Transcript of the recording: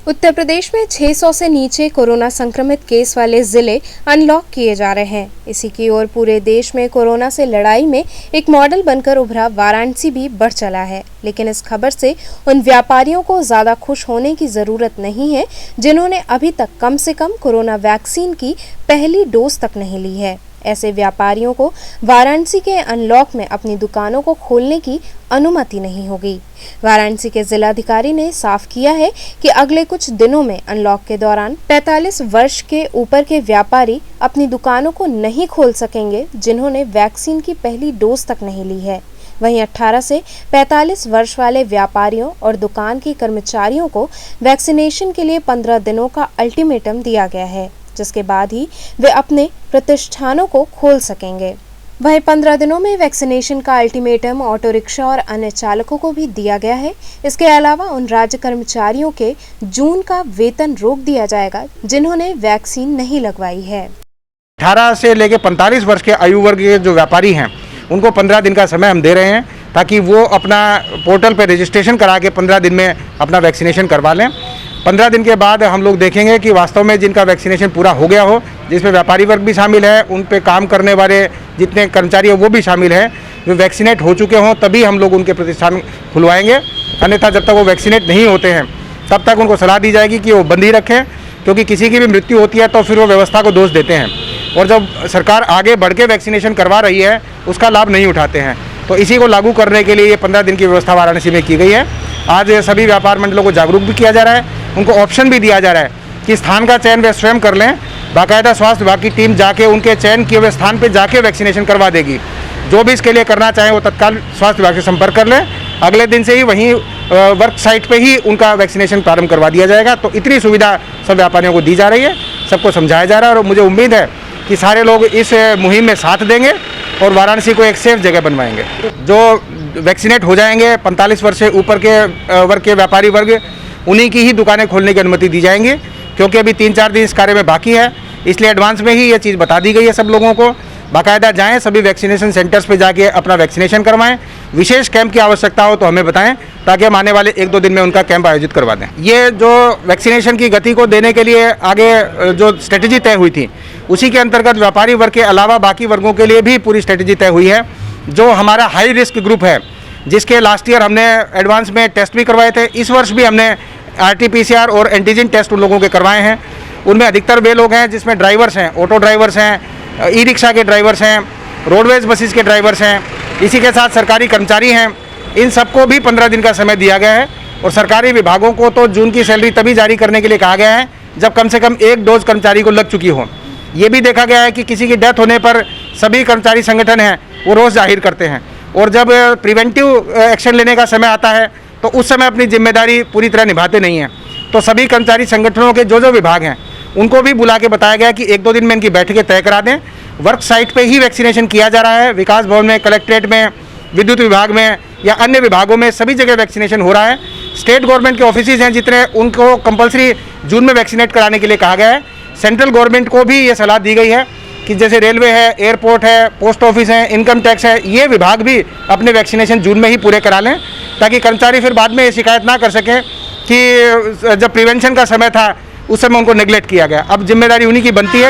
उत्तर प्रदेश में 600 से नीचे कोरोना संक्रमित केस वाले जिले अनलॉक किए जा रहे हैं। इसी की ओर पूरे देश में कोरोना से लड़ाई में एक मॉडल बनकर उभरा वाराणसी भी बढ़ चला है। लेकिन इस खबर से उन व्यापारियों को ज्यादा खुश होने की जरूरत नहीं है जिन्होंने अभी तक कम से कम कोरोना वैक्सीन की पहली डोज तक नहीं ली है। ऐसे व्यापारियों को वाराणसी के अनलॉक में अपनी दुकानों को खोलने की अनुमति नहीं होगी। वाराणसी के जिलाधिकारी ने साफ किया है कि अगले कुछ दिनों में अनलॉक के दौरान 45 वर्ष के ऊपर के व्यापारी अपनी दुकानों को नहीं खोल सकेंगे जिन्होंने वैक्सीन की पहली डोज तक नहीं ली है। वहीं 18 से 45 वर्ष वाले व्यापारियों और दुकान के कर्मचारियों को वैक्सीनेशन के लिए 15 दिनों का अल्टीमेटम दिया गया है, जिसके बाद ही वे अपने प्रतिष्ठानों को खोल सकेंगे। वहीं 15 दिनों में वैक्सीनेशन का अल्टीमेटम ऑटो रिक्शा और अन्य चालकों को भी दिया गया है। इसके अलावा उन राज्य कर्मचारियों के जून का वेतन रोक दिया जाएगा जिन्होंने वैक्सीन नहीं लगवाई है। 18 से लेकर 45 वर्ष के आयु वर्ग के जो व्यापारी हैं उनको 15 दिन का समय हम दे रहे हैं ताकि वो अपना पोर्टल पर रजिस्ट्रेशन करा के 15 दिन में अपना वैक्सीनेशन करवा लें। 15 दिन के बाद हम लोग देखेंगे कि वास्तव में जिनका वैक्सीनेशन पूरा हो गया हो, जिसमें व्यापारी वर्ग भी शामिल है, उन पे काम करने वाले जितने कर्मचारी हैं वो भी शामिल हैं, जो वैक्सीनेट हो चुके हों तभी हम लोग उनके प्रतिष्ठान खुलवाएंगे। अन्यथा जब तक वो वैक्सीनेट नहीं होते हैं तब तक उनको सलाह दी जाएगी कि वो बंद ही रखें, क्योंकि किसी की भी मृत्यु होती है तो फिर वो व्यवस्था को दोष देते हैं और जब सरकार आगे बढ़ के वैक्सीनेशन करवा रही है उसका लाभ नहीं उठाते हैं। तो इसी को लागू करने के लिए ये 15 दिन की व्यवस्था वाराणसी में की गई है। आज सभी व्यापार मंडलों को जागरूक भी किया जा रहा है, उनको ऑप्शन भी दिया जा रहा है कि स्थान का चयन वे स्वयं कर लें। बाकायदा स्वास्थ्य विभाग की टीम जाके उनके चयन किए हुए स्थान पर जाके वैक्सीनेशन करवा देगी। जो भी इसके लिए करना चाहें वो तत्काल स्वास्थ्य विभाग से संपर्क कर लें। अगले दिन से ही वहीं वर्क साइट पे ही उनका वैक्सीनेशन प्रारंभ करवा दिया जाएगा। तो इतनी सुविधा सब व्यापारियों को दी जा रही है, सबको समझाया जा रहा है और मुझे उम्मीद है कि सारे लोग इस मुहिम में साथ देंगे और वाराणसी को एक सेफ जगह बनवाएंगे। जो वैक्सीनेट हो जाएंगे 45 वर्ष से ऊपर के वर्ग के व्यापारी वर्ग, उन्हीं की ही दुकानें खोलने की अनुमति दी जाएंगी, क्योंकि अभी 3-4 दिन इस कार्य में बाकी है। इसलिए एडवांस में ही ये चीज़ बता दी गई है सब लोगों को। बाकायदा जाएं, सभी वैक्सीनेशन सेंटर्स पे जाके अपना वैक्सीनेशन करवाएं। विशेष कैंप की आवश्यकता हो तो हमें बताएं ताकि हम आने वाले 1-2 दिन में उनका कैंप आयोजित करवा दें। ये जो वैक्सीनेशन की गति को देने के लिए आगे जो स्ट्रेटजी तय हुई थी उसी के अंतर्गत व्यापारी वर्ग के अलावा बाकी वर्गों के लिए भी पूरी स्ट्रेटजी तय हुई है। जो हमारा हाई रिस्क ग्रुप है, जिसके लास्ट ईयर हमने एडवांस में टेस्ट भी करवाए थे, इस वर्ष भी हमने RT-PCR और एंटीजन टेस्ट उन लोगों के करवाए हैं। उनमें अधिकतर वे लोग हैं जिसमें ड्राइवर्स हैं, ऑटो ड्राइवर्स हैं, ई रिक्शा के ड्राइवर्स हैं, रोडवेज बसेस के ड्राइवर्स हैं, इसी के साथ सरकारी कर्मचारी हैं। इन सबको भी 15 दिन का समय दिया गया है और सरकारी विभागों को तो जून की सैलरी तभी जारी करने के लिए कहा गया है जब कम से कम 1 डोज कर्मचारी को लग चुकी हो। ये भी देखा गया है कि किसी की डेथ होने पर सभी कर्मचारी संगठन हैं वो रोज़ जाहिर करते हैं और जब प्रिवेंटिव एक्शन लेने का समय आता है तो उस समय अपनी जिम्मेदारी पूरी तरह निभाते नहीं हैं। तो सभी कर्मचारी संगठनों के जो विभाग हैं उनको भी बुला के बताया गया कि 1-2 दिन में इनकी बैठकें तय करा दें। वर्क साइट पे ही वैक्सीनेशन किया जा रहा है। विकास भवन में, कलेक्ट्रेट में, विद्युत विभाग में या अन्य विभागों में सभी जगह वैक्सीनेशन हो रहा है। स्टेट गवर्नमेंट के ऑफिसेज हैं जितने, उनको कंपलसरी जून में वैक्सीनेट कराने के लिए कहा गया है। सेंट्रल गवर्नमेंट को भी ये सलाह दी गई है कि जैसे रेलवे है, एयरपोर्ट है, पोस्ट ऑफिस है, इनकम टैक्स है, ये विभाग भी अपने वैक्सीनेशन जून में ही पूरे करा लें ताकि कर्मचारी फिर बाद में ये शिकायत ना कर सकें कि जब प्रिवेंशन का समय था उस समय उनको नेग्लेक्ट किया गया। अब जिम्मेदारी उन्हीं की बनती है।